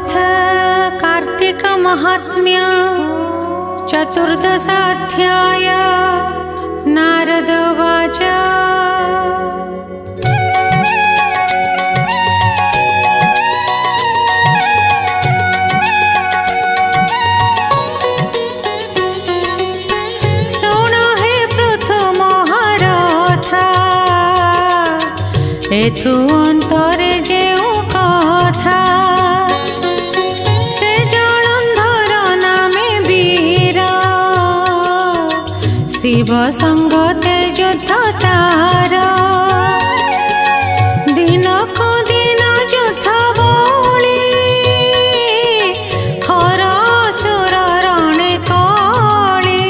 अथ कार्तिक महात्म्य चतुर्दशाध्याय। नारद उवाच शृणु हे पृथु महारथा एथु अंतरे जेउ कथा से जलंधर नामे वीर शिव संगते युद्ध तार दिन को दिन युद्ध बोली हर असुर रणे कली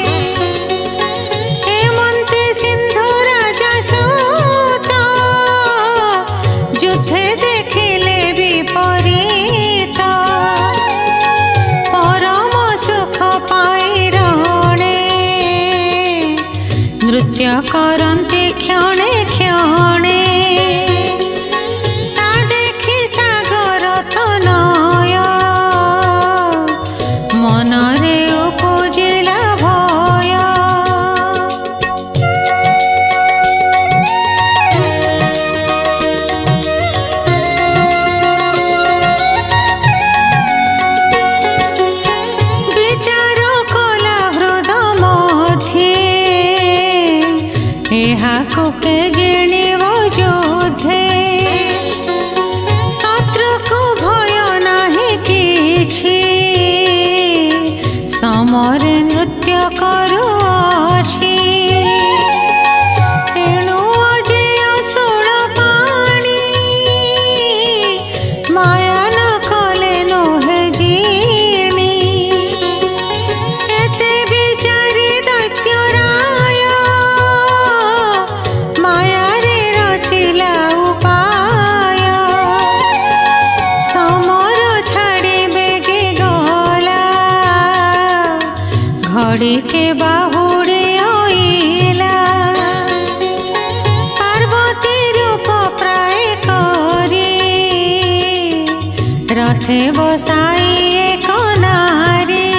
हेमंते सिंधु राजा सूता युद्धे देखिले विपरीत परम सुख पाई रणे नृत्य करन्ति क्षणे क्षणे ता देखि सागर तनय मनरे उपजिला भय। विचार कला हृद मध्ये एहाकु के जिणिब युद्धे शत्रु को भय नाही किछि समरे नृत्य करुअछि एणु अजेय शूल पाणी माया न कले नोहे जिणी एते विचारी दैत्यराय माया रे रचिला उपाय समर छाड़ी बेगे गला घड़ी के बाहुड़े आइला पार्वती रूप प्राय करी रथे बसाई एक नारी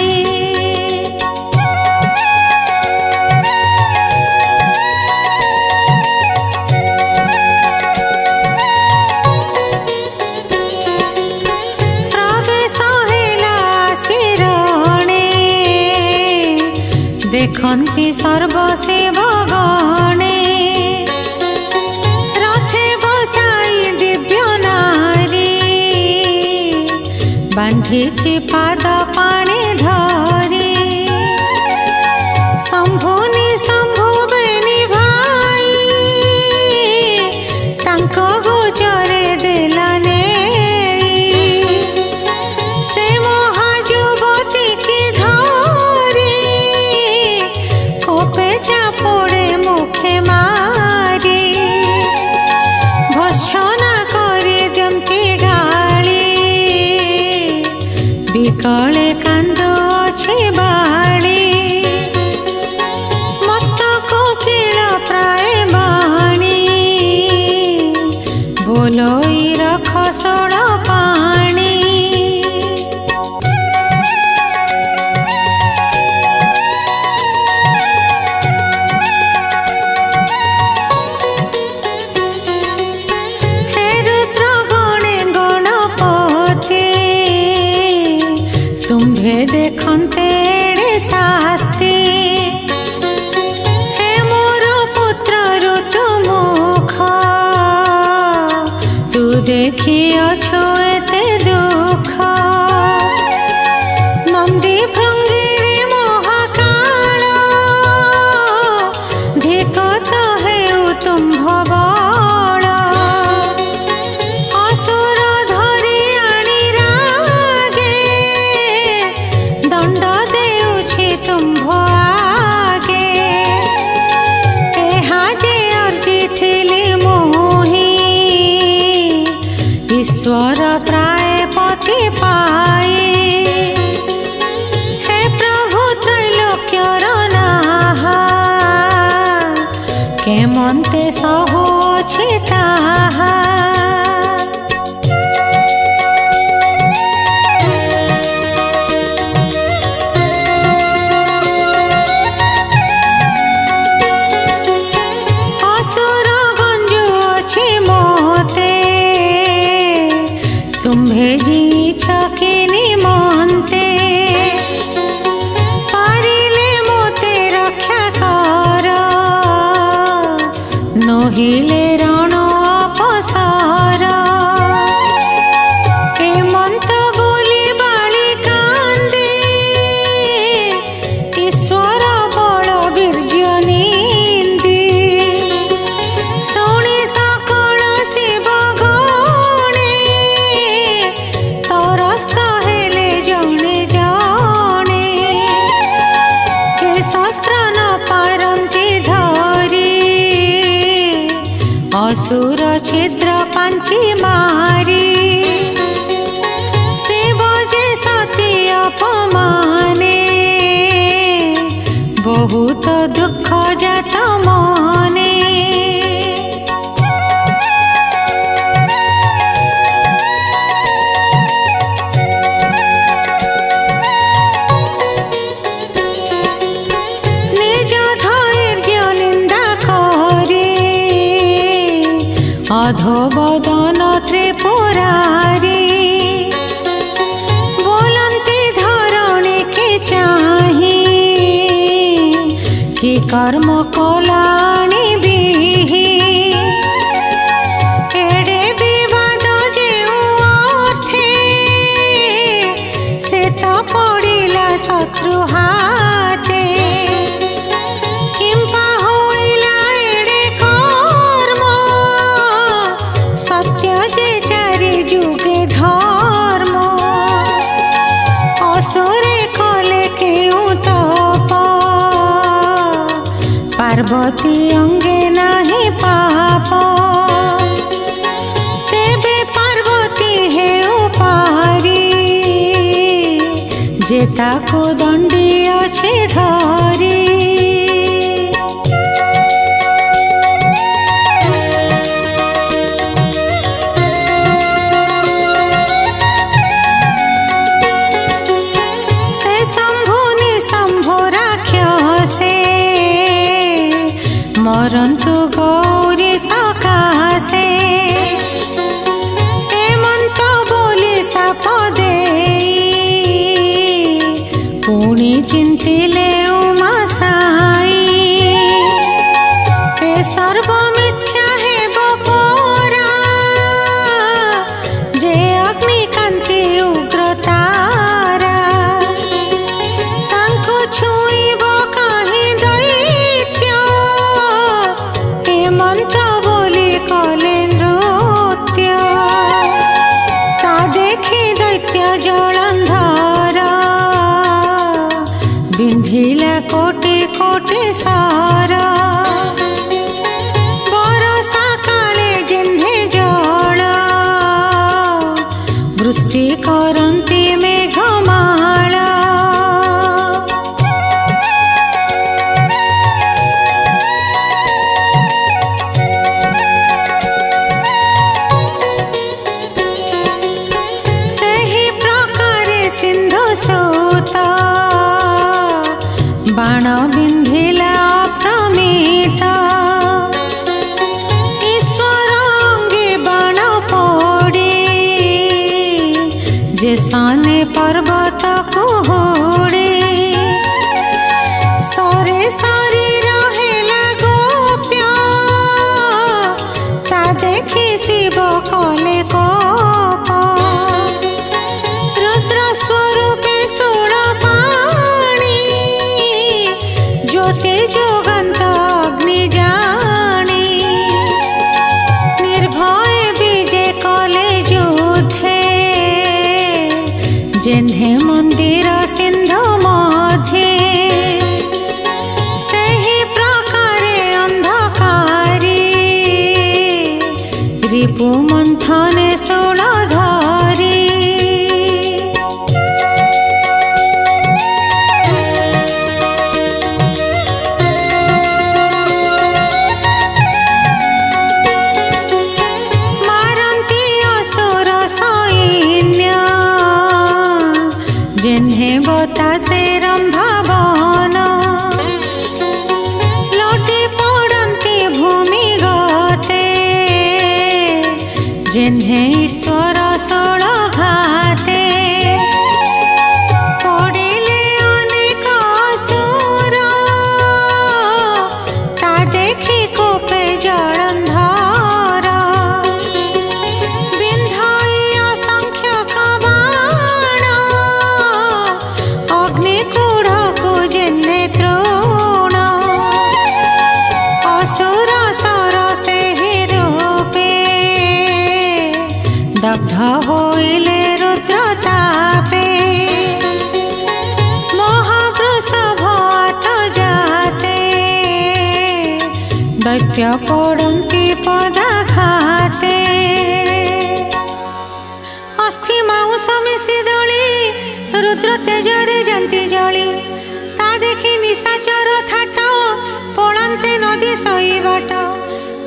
प्रवेश हेला शिरणे देखन्ति सर्वशिव गणे रथे बसाई दिव्य नारी बांधिछि पाद पाणे धरी शंभुनि शंभु बेनि भाई तांको गोचरे देला नेई से महाजुवती की धरी कोपे चापोड़े मुखे मारी भर्त्सना करी दियन्ति गाली विकले कांदु अछि बाली मत्त कोकिल प्राय बाणी बोलोई रख सोल पाणी। हे रुद्र गणे गणपति तुम्भे देखन्ते एड़े शास्ति हे मोर पुत्र ऋतुमुख तू देखी अछु एते दुख नंदी भृंगिरे महाकाल धिकत हेउ तुम्भ बल असुर धरि आणी रागे दंड देउछि तुम्भ आगे एहा जे अर्जिथिली मोहि ईश्वर प्राय पति पाई हे प्रभु त्रैलोक्यर नाहा केमन्ते सहु अछि ताहा। बांची मारी शिव जे सती अपमाने बहुत दुख जात मने निज धैर्य निंदा करे अधोबदन त्रिपुरारी बोलंती धरणी के चाही कि कर्म कलाणी बिही एडे विवाद जेउ अर्थे से तो पड़िला शत्रु हाथे किंपा होइला एडे कर्म सत्य जे चारि जुगे धर्म असुरे कले केउ तप पार्वती अंगे नाही पाप तेबे पार्वती हेउ पारी जे ताको दंडी अछि धरी से शंभुनि शंभु राक्षसे मरंतु गौरी सकाशे हेमंत बोली साप देई पुणी चिंतिले उमा साई ए सर्व मिथ्या हेब परा जे अग्निकांति उग्रतारा तांको छुईब काहे दैत्य हेमंत बोली कले नृत्य ता देखी दैत्य जलंधर बिंधिला कोटि कोटि सार बरसा काले जिन्हे जल वृष्टि करंती मेघमाला सही प्रकारे सिंधु सूता बाण बिंधिला प्रमित ईश्वर अंगे बाण पड़े जे साने पर्वत कुहुड़े सरे सरे रहेला गोप्य ता देखी शिव कले कोप रुद्र स्वरूपे सोल पाणी ज्योति जोगंत अग्नि जानी निर्भय विजय कले युद्धे जिन्हे मंदिर सिंधु मध्य सही प्रकारे अंधकारी रिपु मंथने सोल धरी मारंती असुर सैन्य जिन्हे बतासे रंभावन लौटी पड़ंती भूमि गते जिन्हे ईश्वर सोल घाते पड़िले अनेक असुर ता देखी कोपे जलंधर बिंधाई असंख्यक बाण अग्निकूढ़ को जिन्हे तृण असुर सर से रूपे दग्ध होइले रुद्रतापे महावृषभ जाते दैत्य पड़ंती पदाघाते रुद्र तेजरे जंती जली ता देखी निशाचर थाट पलांते नदी सई बाट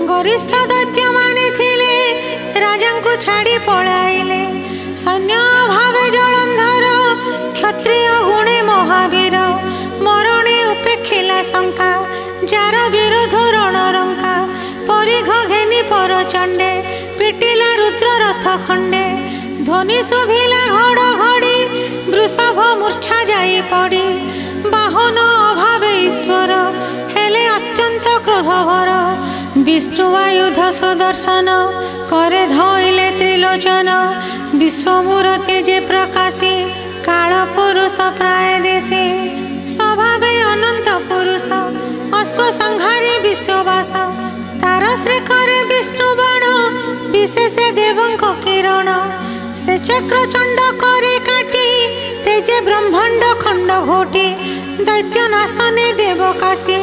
गरिष्ठ दैत्य माने थिले राजा को छाड़ी पलाइले सैन्य भावे जलंधर क्षत्रिय गुणे महावीर मरणे उपेक्षिला शंका जार विरोध रणरंका परिघ घेनी परचंडे पिटिला रुद्र रथ खंडे ध्वनि शुभिला घड़घड़ी वृषभ मूर्छा जाई पड़ी बाहन अभावे ईश्वर हेले अत्यंत क्रोधभर विष्णुवायुध सुदर्शन करे धइले त्रिलोचन विश्वमूर्ति जे प्रकाशी काल पुरुष प्राय देशे स्वभावे अनंत पुरुष अश्व संहारी विश्ववास तार श्री करे विष्णु बाण विशेष देवंक किरण से चक्र चंड करे काटी तेजे ब्रह्मांड खंड घोटी दैत्य नाशने देवकाशी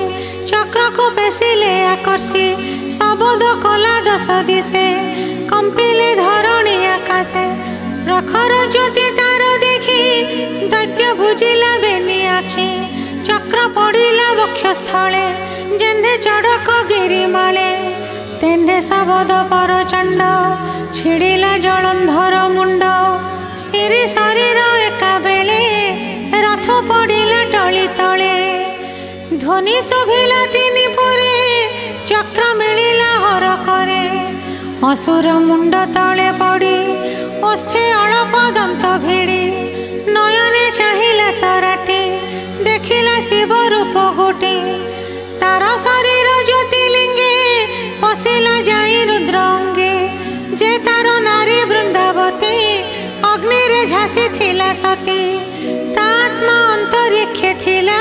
चक्र को पेशिले आकर्षी सबद कला दश दिशे कंपिले धरणी आकाशे प्रखर ज्योति तार देखी दैत्य बुझिला बेनी आखि चक्र पड़िला वक्षस्थले जेन्हे चड़क गिरिमाले तेन्हे सबद परचंड छिड़िला जलंधर मुंड सिरी शरीर एका बेले रथ पड़िला टली तले ध्वनि शुभिला तीनि पुरे चक्र मिलिला हर करे असुर मुंड तले पड़ी ओष्ठे अल्प दंत भिड़ी नयने चाहिला तराटे देखिला शिव रूप गोटे तार शरीर ज्योतिलिंगे पशिला जाई रुद्र अंगे जे तार नारी वृंदावती अग्नि रे झासी थिला सती तात्मा अंतरिक्षे थिला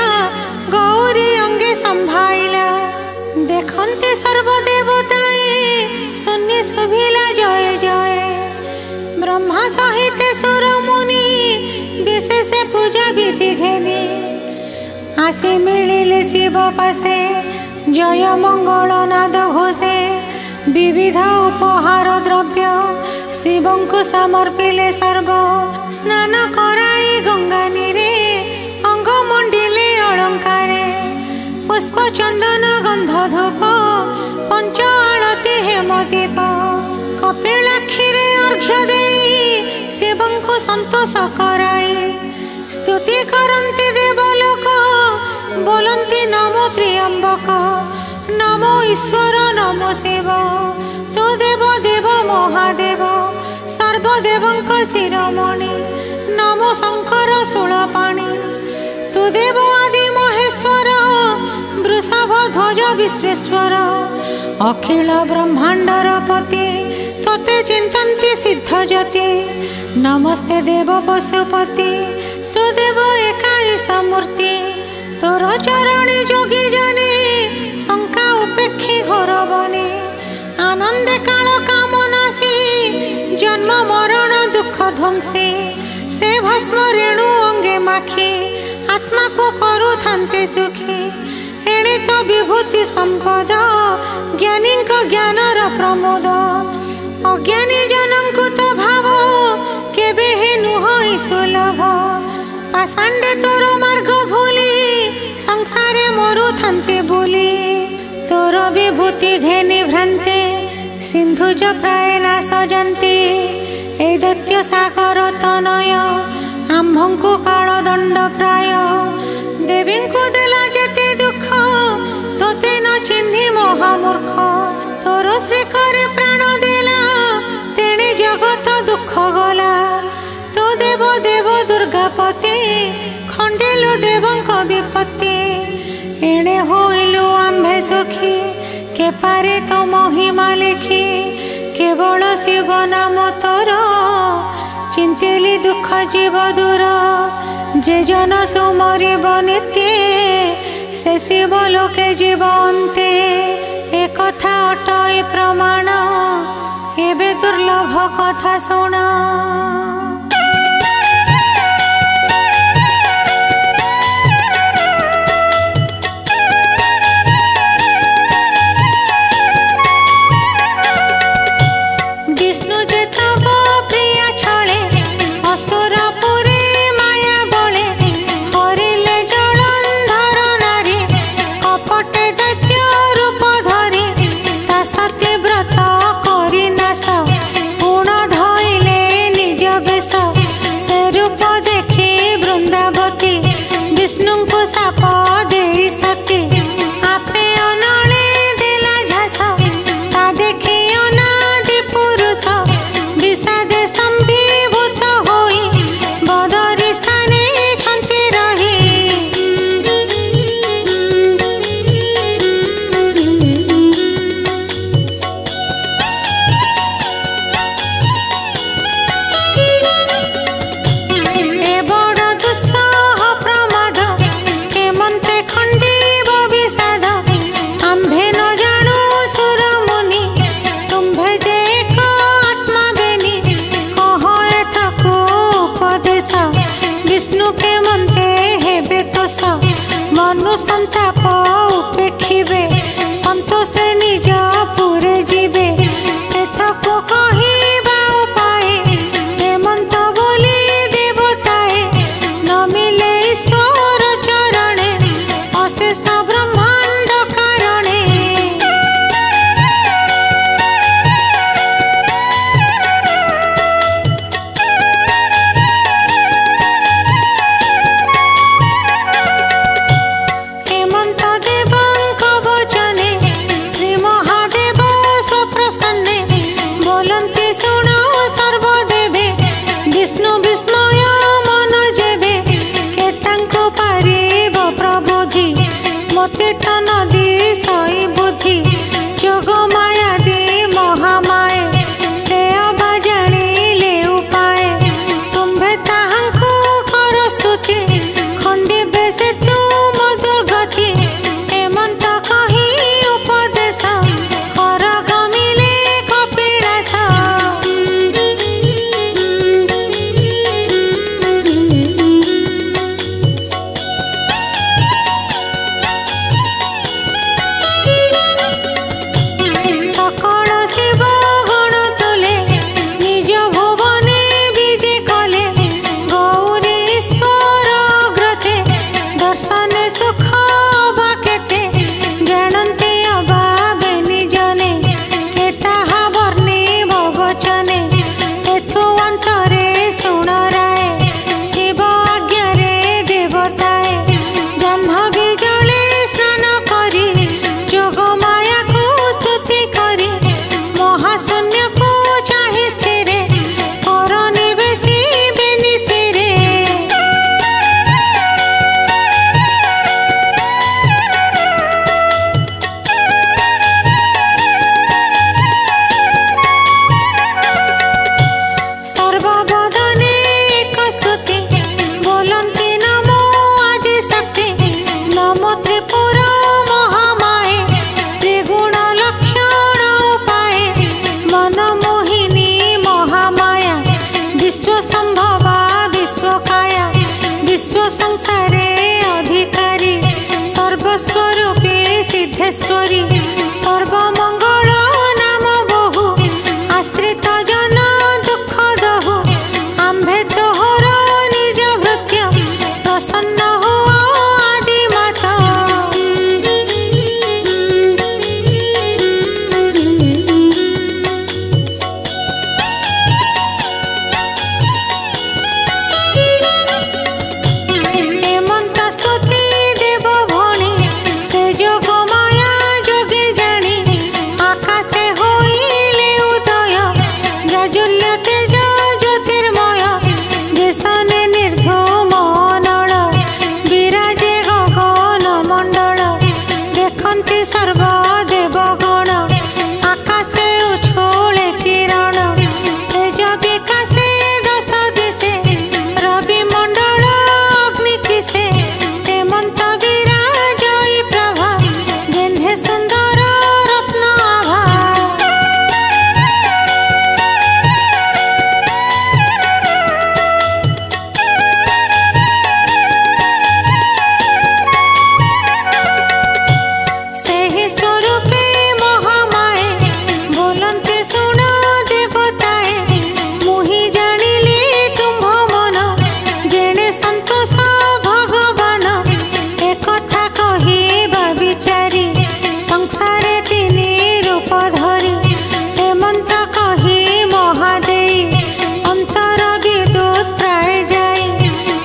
गौरी अंगे संभाइला देखन्ते सर्वदेवताए शून्य शुभिला जय जय ब्रह्मा सहित सुर मुनि विशेष पूजा विधि घेनी आसी मिलिले शिव पासे जय मंगल नाद घोषे विविध उपहार द्रव्य शिवं को समर्पिले सर्व स्नान कराई गंगा नीरे अंग मंडिले अलंकारे पुष्प चंदन गंध धूप पंच आलती हेमदीप कपिलाक्षीरे अर्घ्य देई शिवं को संतोष कराई स्तुति करन्ति देवलोक बोलन्ति नमो त्र्यंबक नमो ईश्वर नमो शिव तु देव देव महादेव सर्वदेवंक शिरोमणि नमो शंकर शूलपाणि तु देव आदि महेश्वर वृषभ ध्वज विश्वेश्वर अखिल ब्रह्मांडर पति तोते चिंतन्ति सिद्ध ज्योति नमस्ते देव पशुपति तु देव एकाईश मूर्ति तोर चरणी जोगी जाने शंका उपेक्षी घोर बने आनंदे काल कामनासी जन्म मरण दुख ध्वंसी से भस्म रेणु अंगे माखी आत्मा को करू थान्ते सुखी एणे तो विभूति संपद ज्ञानी ज्ञानर प्रमोद अज्ञानी जनंकु तो भाव केबे हे नुह सुलभ पाषाण्डे तोर मार्ग भूली संसारे मरु थान्ते बोली तोर विभूति घेनी भ्रांते सिंधुज प्राय नाश जंती ए दैत्य सागर तनय आम्भंकु काल दंड प्राय देवी को देला जेते दुख तोते न चिन्हि महामूर्ख तोर श्री करे प्राण देला तेणे जगत दुख गला तो देव देव दुर्गापति खंडेलु देवंक विपत्ति एणे होइलु आम्भे सुखी के पारे तो महिमा लेखी केवल शिव नाम तोर चिंतेली दुख जीव दूर जे जन सुमरिब नित्य से शिव लोके जीव अन्ते ए कथा अटई प्रमाण एबे दुर्लभ कथा शुण विष्णु जे तब प्रिया छळे असुर पुरी माया बळे से निज पुरे जीवे एथको कहिबा उपाय हेमंत बोली देवताए न मिले ईश्वर चरणे अशेष ब्रह्मांड कारणे हेमंत देवंक वचने श्री महादेव स्वप्रसन्ने बोलन्ति शुणु सर्वदेवे विष्णु विस्मय मन जेबे केतांको पारिब प्रबोधि मते त नदी सई बुद्धि जोग माया दे महामाये से अबा जानिले उपाय तुम्भे ताहांको कर स्तुति खंडिबे से तुम दुर्गति हेमंत कही उपदेश कर गमिले कपिलास सकल शिव गण तुले निज भुवने विजे कले गौरीश्वर अग्रते दर्शन सुख बाकेते जानते अभावे निजने के ताहा वर्णिब वचने एथु अंतरे शुण राय शिव आज्ञारे देवताए जाह्नवी जले स्नान करी जोग माया को स्तुति करी महाशून्य को चाहि स्थिरे कर निवेशी बेनिसिरे सर्वबदने एक स्तुति बोलन्ति नमो आदि शक्ति नमो त्रिपुर महामाये त्रिगुण लक्षण उपाय मनमोहिनी महामाया विश्व संभवा विश्वकाया विश्व संसारे अधिकारी सर्वस्वरूपी सिद्धेश्वरी सर्वमंगल नाम बहु आश्रित जन दुख दहु आम्भे तोहर निज भृत्य प्रसन्न हुआ आदि माता हेमंत स्तुति देव भणी से जोग माया जोगे जानी आकाशे होइले उदय जाजुल्य तेज ज्योतिर्मय जेसने निर्धूम नळ विराजे गगन मंडल देखन्ति सर्व देवगण आकाशे उछोले किरण तेज विकासे दश दिशे रवि मंडल अग्नि किसे हेमंत विराजई प्रभा जेन्हे सुंदर रत्न आभा सेहि स्वरूपे महामाये बोलन्ति शुण देवताए मुहि जानिली तुम्भ मन जेणे संतोष भगवान एकथा कहिबा विचारी संसारे तिनि रूप धरी हेमंत कही महादेई अंतर विद्युत प्राय जाई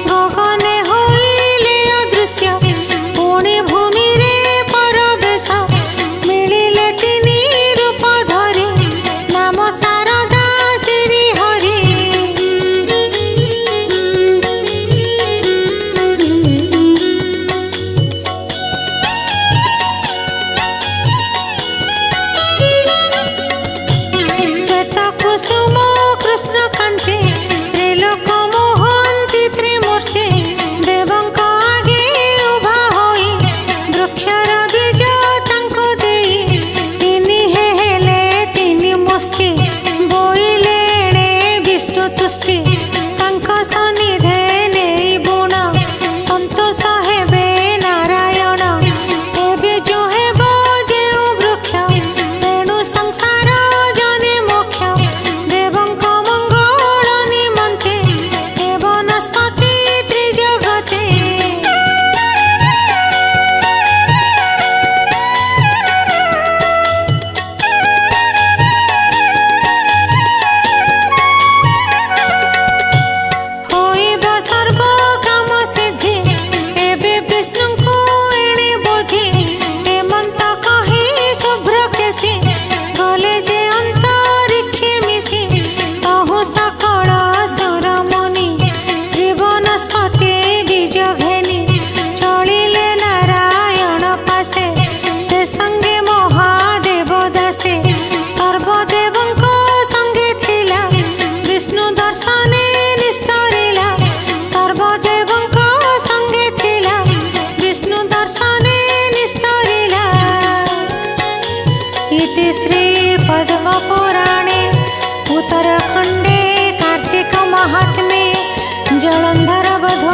गगने होइले अदृश्य पुणी भूमि रे परवेश मिलिले तिनि रूप धरी नाम शारदा श्री हरि श्वेत कुसुम कृष्ण कांति त्रिलोक मोहन्ति त्रिमूर्ति देवंक आगे उभा होई वृक्षर बीज तांको देई तिनि हेले तिनि मुष्टि बोइले एणे विष्णु तुष्टि तांक सनिधे नेई बुण संतोष हेबे नारायण एबे जो हेब जेउ वृक्ष पद्मपुराणे उत्तरखण्डे कार्तिक माहात्म्ये जलन्धर वधू